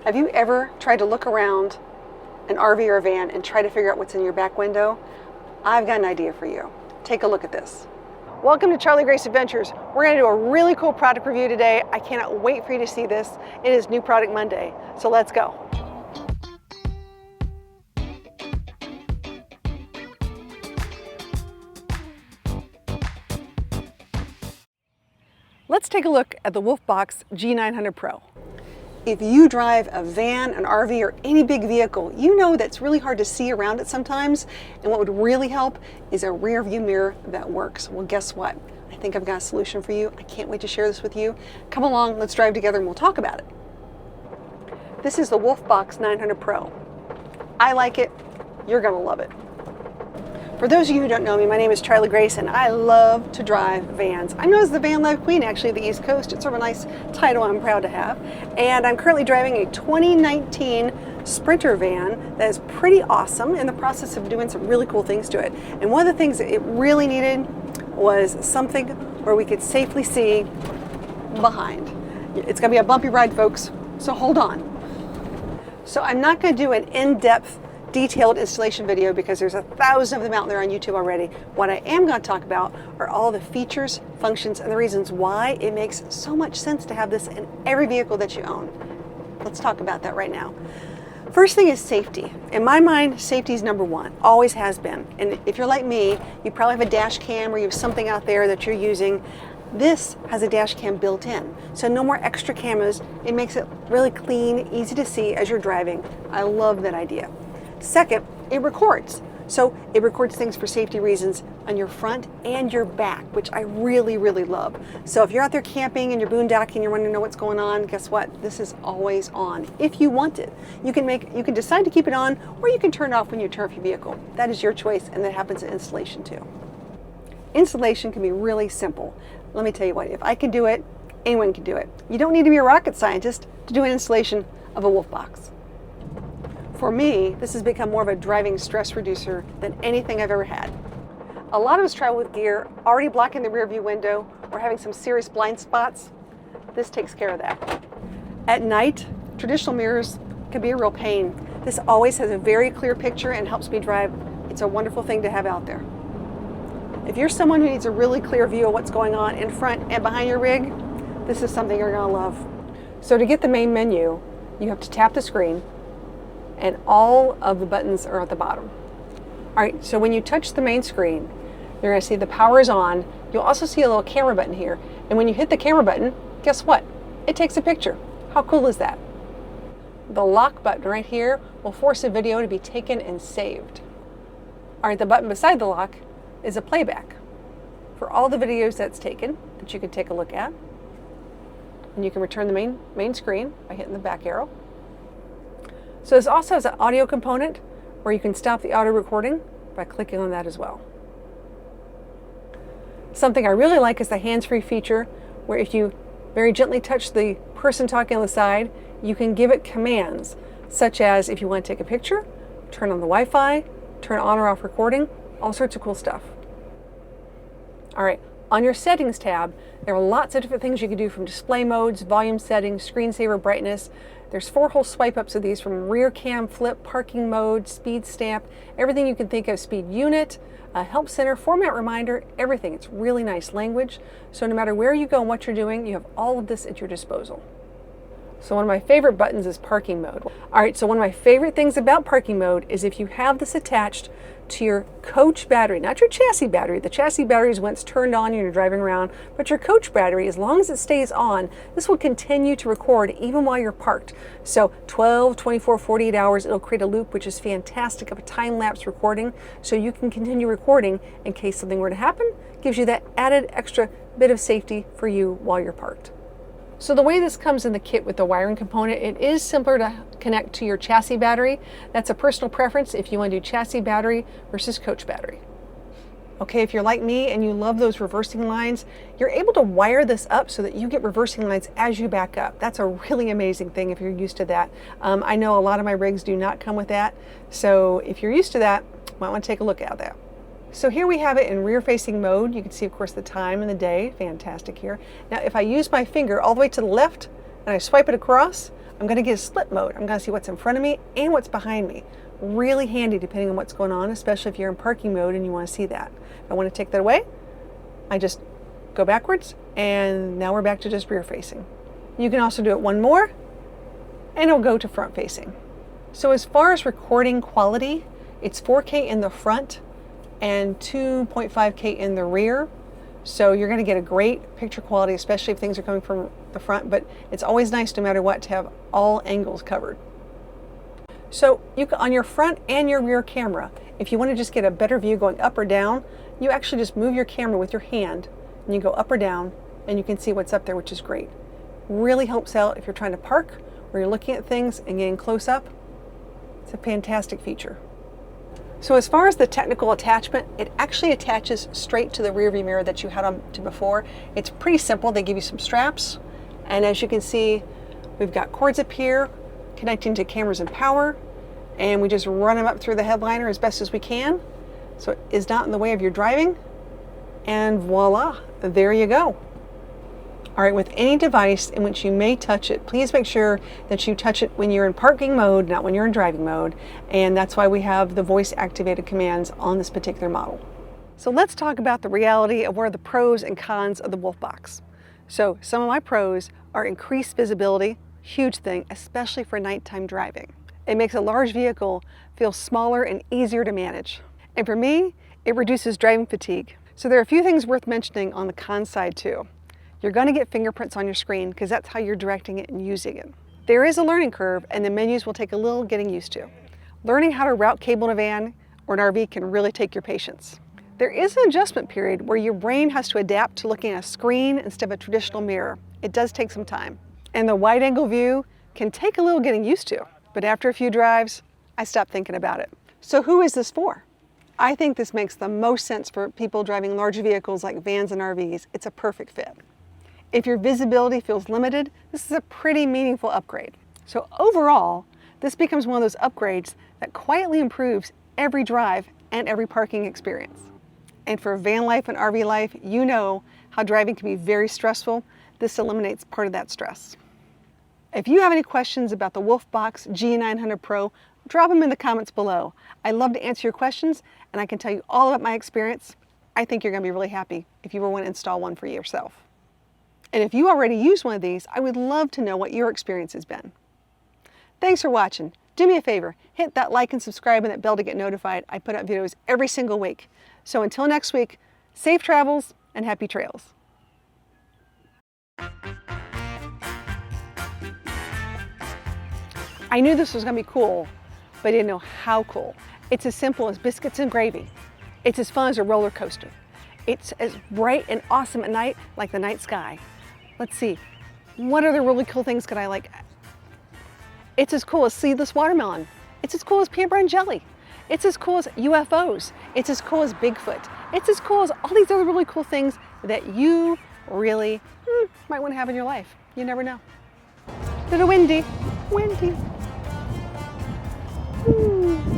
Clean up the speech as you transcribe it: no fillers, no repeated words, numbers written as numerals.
Have you ever tried to look around an RV or a van and try to figure out what's in your back window? I've got an idea for you. Take a look at this. Welcome to Charlie Grace Adventures. We're going to do a really cool product review today. I cannot wait for you to see this. It is New Product Monday, so let's go. Let's take a look at the Wolfbox G900 Pro. If you drive a van, an RV, or any big vehicle, you know that's really hard to see around it sometimes, and what would really help is a rear view mirror that works. Well, guess what? I think I've got a solution for you. I can't wait to share this with you. Come along, let's drive together and we'll talk about it. This is the Wolfbox 900 Pro. I like it. You're gonna love it. For those of you who don't know me, my name is Charlie Grace and I love to drive vans. I'm known as the Van Life Queen actually of the East Coast. It's sort of a nice title I'm proud to have. And I'm currently driving a 2019 Sprinter van that is pretty awesome, in the process of doing some really cool things to it. And one of the things that it really needed was something where we could safely see behind. It's gonna be a bumpy ride, folks, so hold on. So I'm not gonna do an in-depth detailed installation video because there's 1,000 of them out there on YouTube already. What I am going to talk about are all the features, functions, and the reasons why it makes so much sense to have this in every vehicle that you own. Let's talk about that right now. First thing is safety. In my mind, safety is number one, always has been. And if you're like me, you probably have a dash cam or you have something out there that you're using. This has a dash cam built in, so no more extra cameras. It makes it really clean, easy to see as you're driving. I love that idea. Second, it records. So it records things for safety reasons on your front and your back, which I really, really love. So if you're out there camping and you're boondocking and you're wanting to know what's going on, guess what? This is always on. If you want it, you can decide to keep it on, or you can turn it off when you turn off your vehicle. That is your choice, and that happens in installation too. Installation can be really simple. Let me tell you what, if I can do it, anyone can do it. You don't need to be a rocket scientist to do an installation of a Wolfbox. For me, this has become more of a driving stress reducer than anything I've ever had. A lot of us travel with gear already blocking the rear view window or having some serious blind spots. This takes care of that. At night, traditional mirrors can be a real pain. This always has a very clear picture and helps me drive. It's a wonderful thing to have out there. If you're someone who needs a really clear view of what's going on in front and behind your rig, this is something you're gonna love. So to get the main menu, you have to tap the screen, and all of the buttons are at the bottom. All right, so when you touch the main screen, you're gonna see the power is on. You'll also see a little camera button here. And when you hit the camera button, guess what? It takes a picture. How cool is that? The lock button right here will force a video to be taken and saved. All right, the button beside the lock is a playback for all the videos that's taken that you can take a look at. And you can return the main screen by hitting the back arrow. So this also has an audio component where you can stop the audio recording by clicking on that as well. Something I really like is the hands-free feature, where if you very gently touch the person talking on the side, you can give it commands, such as if you want to take a picture, turn on the Wi-Fi, turn on or off recording, all sorts of cool stuff. All right, on your settings tab, there are lots of different things you can do, from display modes, volume settings, screensaver brightness. There's 4 whole swipe ups of these, from rear cam, flip, parking mode, speed stamp, everything you can think of, speed unit, help center, format reminder, everything. It's really nice language. So no matter where you go and what you're doing, you have all of this at your disposal. So one of my favorite buttons is parking mode. All right, so one of my favorite things about parking mode is if you have this attached to your coach battery, not your chassis battery. The chassis battery is once turned on and you're driving around, but your coach battery, as long as it stays on, this will continue to record even while you're parked. So 12, 24, 48 hours, it'll create a loop, which is fantastic, of a time-lapse recording, so you can continue recording in case something were to happen. Gives you that added extra bit of safety for you while you're parked. So the way this comes in the kit with the wiring component, it is simpler to connect to your chassis battery. That's a personal preference if you want to do chassis battery versus coach battery. Okay, if you're like me and you love those reversing lines, you're able to wire this up so that you get reversing lines as you back up. That's a really amazing thing if you're used to that. I know a lot of my rigs do not come with that. So if you're used to that, you might want to take a look at that. So here we have it in rear facing mode. You can see, of course, the time and the day. Fantastic here. Now, if I use my finger all the way to the left, and I swipe it across, I'm going to get a split mode. I'm going to see what's in front of me and what's behind me. Really handy depending on what's going on, especially if you're in parking mode and you want to see that. If I want to take that away, I just go backwards, and now we're back to just rear facing. You can also do it one more, and it'll go to front facing. So as far as recording quality, it's 4K in the front and 2.5K in the rear. So you're going to get a great picture quality, especially if things are coming from the front, but it's always nice no matter what to have all angles covered. So you can, on your front and your rear camera, if you want to just get a better view going up or down, you actually just move your camera with your hand and you go up or down and you can see what's up there, which is great. Really helps out if you're trying to park or you're looking at things and getting close up. It's a fantastic feature. So as far as the technical attachment, it actually attaches straight to the rear view mirror that you had on to before. It's pretty simple. They give you some straps, and as you can see, we've got cords up here connecting to cameras and power, and we just run them up through the headliner as best as we can, so it is not in the way of your driving, and voila, there you go. All right, with any device in which you may touch it, please make sure that you touch it when you're in parking mode, not when you're in driving mode, and that's why we have the voice activated commands on this particular model. So let's talk about the reality of what are the pros and cons of the Wolfbox. So some of my pros are increased visibility, huge thing, especially for nighttime driving. It makes a large vehicle feel smaller and easier to manage. And for me, it reduces driving fatigue. So there are a few things worth mentioning on the con side too. You're going to get fingerprints on your screen because that's how you're directing it and using it. There is a learning curve, and the menus will take a little getting used to. Learning how to route cable in a van or an RV can really take your patience. There is an adjustment period where your brain has to adapt to looking at a screen instead of a traditional mirror. It does take some time. And the wide angle view can take a little getting used to, but after a few drives, I stopped thinking about it. So who is this for? I think this makes the most sense for people driving larger vehicles like vans and RVs. It's a perfect fit. If your visibility feels limited, this is a pretty meaningful upgrade. So overall, this becomes one of those upgrades that quietly improves every drive and every parking experience. And for van life and RV life, you know how driving can be very stressful. This eliminates part of that stress. If you have any questions about the Wolfbox G900 Pro, drop them in the comments below. I love to answer your questions, and I can tell you all about my experience. I think you're going to be really happy if you were want to install one for yourself. And if you already use one of these, I would love to know what your experience has been. Thanks for watching. Do me a favor, hit that like and subscribe and that bell to get notified. I put out videos every single week. So until next week, safe travels and happy trails. I knew this was going to be cool, but I didn't know how cool. It's as simple as biscuits and gravy. It's as fun as a roller coaster. It's as bright and awesome at night like the night sky. Let's see, what other really cool things could I like? It's as cool as seedless watermelon. It's as cool as peanut butter and jelly. It's as cool as UFOs. It's as cool as Bigfoot. It's as cool as all these other really cool things that you really might want to have in your life. You never know. Little windy. Ooh.